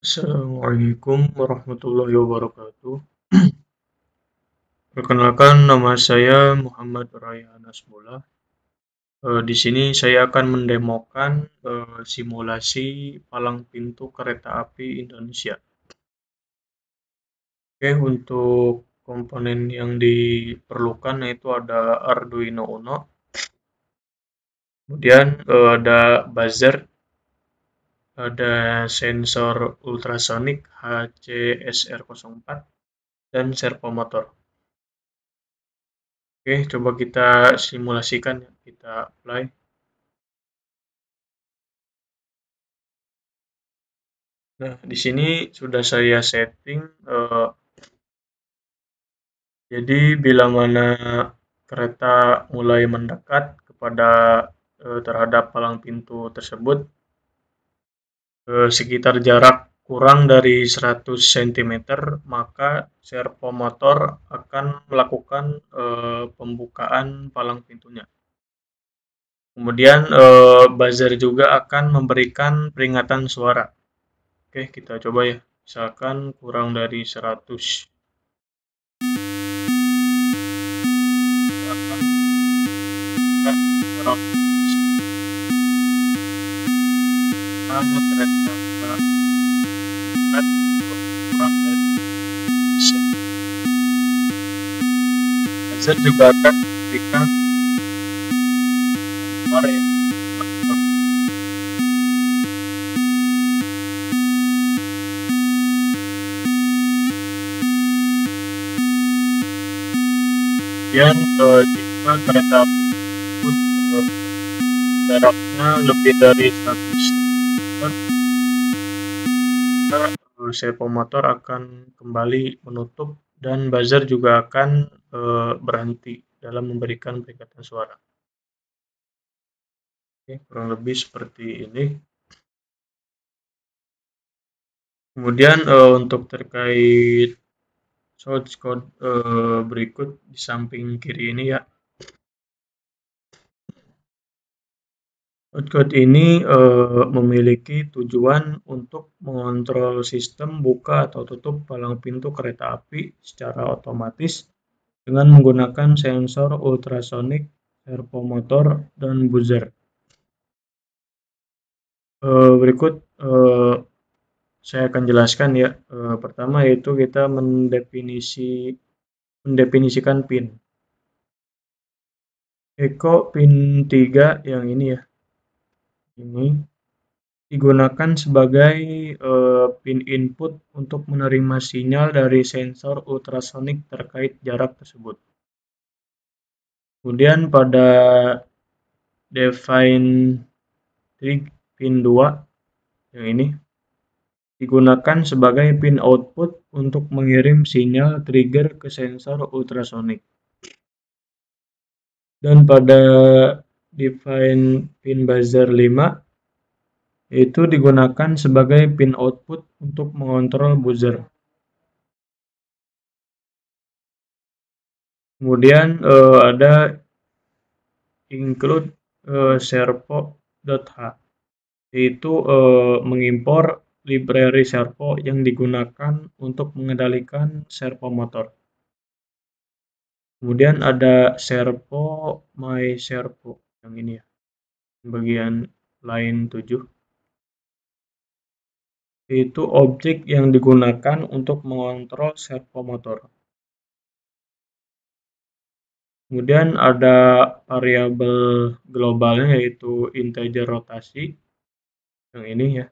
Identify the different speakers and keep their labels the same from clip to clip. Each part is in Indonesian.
Speaker 1: Assalamualaikum warahmatullahi wabarakatuh. Perkenalkan, nama saya Muhammad Rayhan Asmullah. Di sini saya akan mendemokan simulasi palang pintu kereta api Indonesia. Oke, untuk komponen yang diperlukan yaitu ada Arduino Uno, kemudian ada buzzer, ada sensor ultrasonik HCSR04, dan servomotor. Oke, coba kita simulasikan ya, kita apply. Nah, di sini sudah saya setting. Jadi bila mana kereta mulai mendekat kepada terhadap palang pintu tersebut, sekitar jarak kurang dari 100 cm, maka servomotor akan melakukan pembukaan palang pintunya. Kemudian buzzer juga akan memberikan peringatan suara. Oke, kita coba ya. Misalkan kurang dari 100. Buzzer juga akan memberikan suara ya. Kemudian jika kereta api jaraknya lebih dari 100 cm, maka servomotor akan kembali menutup dan buzzer juga akan berhenti dalam memberikan peringatan suara. Oke, kurang lebih seperti ini. Kemudian untuk terkait source code berikut di samping kiri ini ya. Shortcut ini memiliki tujuan untuk mengontrol sistem buka atau tutup palang pintu kereta api secara otomatis dengan menggunakan sensor ultrasonik, servomotor, dan buzzer. Berikut saya akan jelaskan ya. Pertama yaitu kita mendefinisikan pin. Eko pin 3 yang ini ya. Ini digunakan sebagai pin input untuk menerima sinyal dari sensor ultrasonik terkait jarak tersebut. Kemudian pada define trig pin 2 yang ini digunakan sebagai pin output untuk mengirim sinyal trigger ke sensor ultrasonik. Dan pada define pin buzzer 5 itu digunakan sebagai pin output untuk mengontrol buzzer. Kemudian ada include servo.h, yaitu mengimpor library servo yang digunakan untuk mengendalikan servomotor. Kemudian ada servo my servo yang ini ya, bagian line 7. Itu objek yang digunakan untuk mengontrol servomotor. Kemudian ada variabel globalnya yaitu integer rotasi yang ini ya,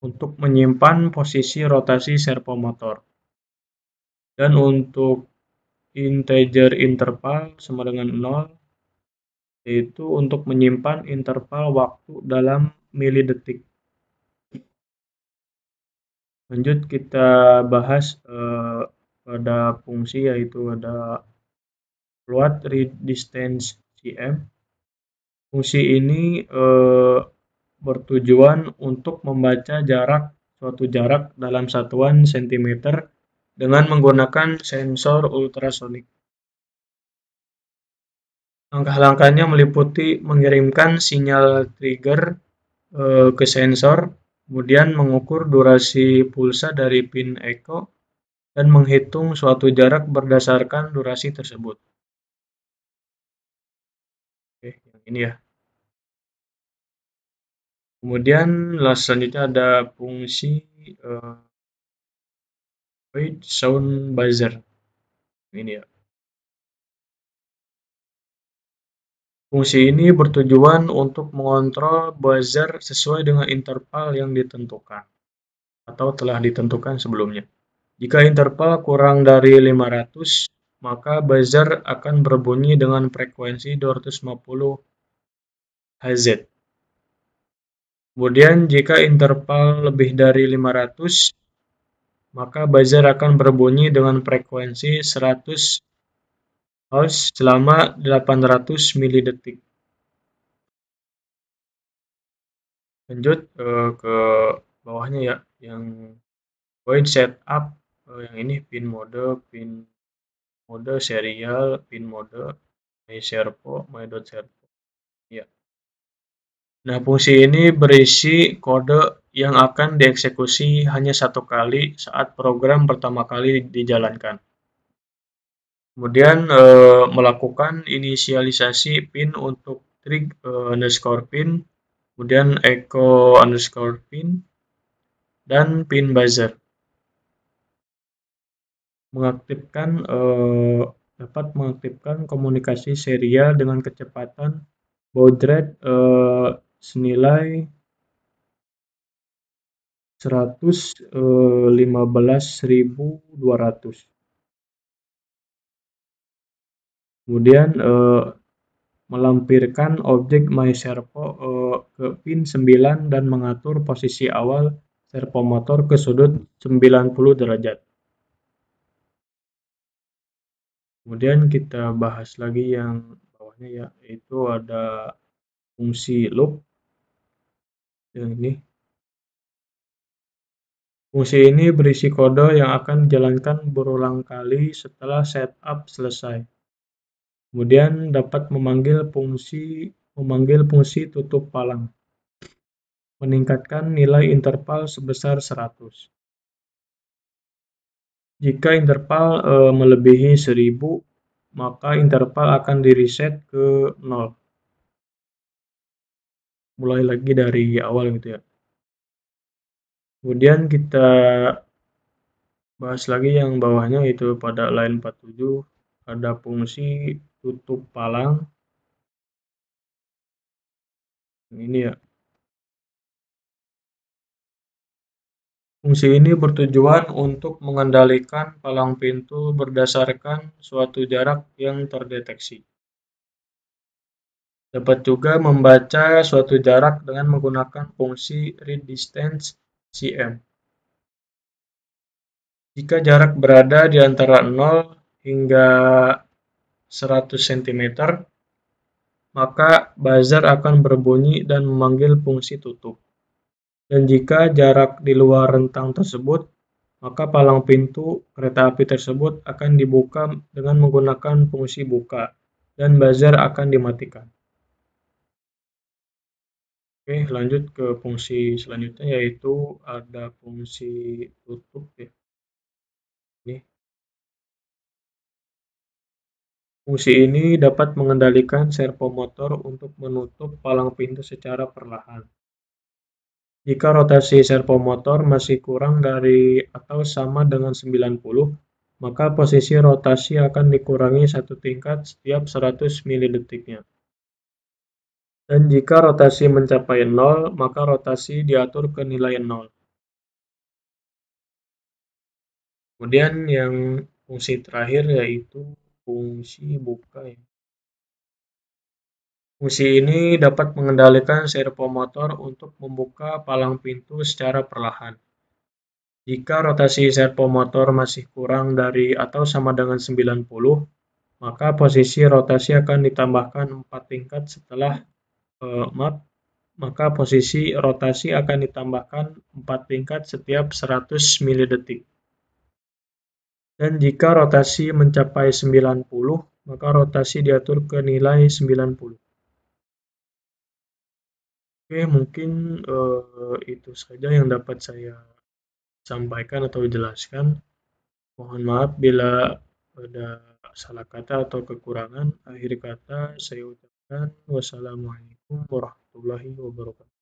Speaker 1: untuk menyimpan posisi rotasi servomotor. Dan untuk integer interval sama dengan 0 yaitu untuk menyimpan interval waktu dalam milidetik. Lanjut kita bahas pada fungsi yaitu ada float read distance cm. Fungsi ini bertujuan untuk membaca suatu jarak dalam satuan cm dengan menggunakan sensor ultrasonik. Langkah-langkahnya meliputi mengirimkan sinyal trigger ke sensor Kemudian mengukur durasi pulsa dari pin echo dan menghitung suatu jarak berdasarkan durasi tersebut. Oke, yang ini ya. Kemudian selanjutnya ada fungsi wait sound buzzer. Ini ya. Fungsi ini bertujuan untuk mengontrol buzzer sesuai dengan interval yang ditentukan atau telah ditentukan sebelumnya. Jika interval kurang dari 500, maka buzzer akan berbunyi dengan frekuensi 250 Hz. Kemudian jika interval lebih dari 500, maka buzzer akan berbunyi dengan frekuensi 100 Hz selama 800 milidetik. Lanjut ke bawahnya ya, yang void setup, yang ini pin mode serial, pin mode my servo, my.servo. Ya. Nah, fungsi ini berisi kode yang akan dieksekusi hanya satu kali saat program pertama kali dijalankan. Kemudian melakukan inisialisasi pin untuk trig _pin, kemudian echo _pin, dan pin buzzer. Dapat mengaktifkan komunikasi serial dengan kecepatan baud rate senilai 115.200. Kemudian melampirkan objek myservo ke pin 9 dan mengatur posisi awal servomotor ke sudut 90 derajat. Kemudian kita bahas lagi yang bawahnya ya, yaitu ada fungsi loop. Yang ini. Fungsi ini berisi kode yang akan dijalankan berulang kali setelah setup selesai. Kemudian dapat memanggil fungsi tutup palang, meningkatkan nilai interval sebesar 100. Jika interval melebihi 1000, maka interval akan di-reset ke 0. Mulai lagi dari awal gitu ya. Kemudian kita bahas lagi yang bawahnya, yaitu pada line 47 ada fungsi tutup palang. Ini ya. Fungsi ini bertujuan untuk mengendalikan palang pintu berdasarkan suatu jarak yang terdeteksi. Dapat juga membaca suatu jarak dengan menggunakan fungsi read distance cm. Jika jarak berada di antara 0 hingga 100 cm, maka buzzer akan berbunyi dan memanggil fungsi tutup. Dan jika jarak di luar rentang tersebut, maka palang pintu kereta api tersebut akan dibuka dengan menggunakan fungsi buka, dan buzzer akan dimatikan. Oke, lanjut ke fungsi selanjutnya, yaitu ada fungsi tutup ya. Ini. Fungsi ini dapat mengendalikan servomotor untuk menutup palang pintu secara perlahan. Jika rotasi servomotor masih kurang dari atau sama dengan 90, maka posisi rotasi akan dikurangi satu tingkat setiap 100 milidetiknya. Dan jika rotasi mencapai 0, maka rotasi diatur ke nilai 0. Kemudian yang fungsi terakhir yaitu fungsi buka ya. Fungsi ini dapat mengendalikan servomotor untuk membuka palang pintu secara perlahan. Jika rotasi servomotor masih kurang dari atau sama dengan 90, maka posisi rotasi akan ditambahkan 4 tingkat maka posisi rotasi akan ditambahkan 4 tingkat setiap 100 milidetik. Dan jika rotasi mencapai 90, maka rotasi diatur ke nilai 90. Oke, mungkin, itu saja yang dapat saya sampaikan atau jelaskan. Mohon maaf bila ada salah kata atau kekurangan. Akhir kata saya ucapkan wassalamualaikum warahmatullahi wabarakatuh.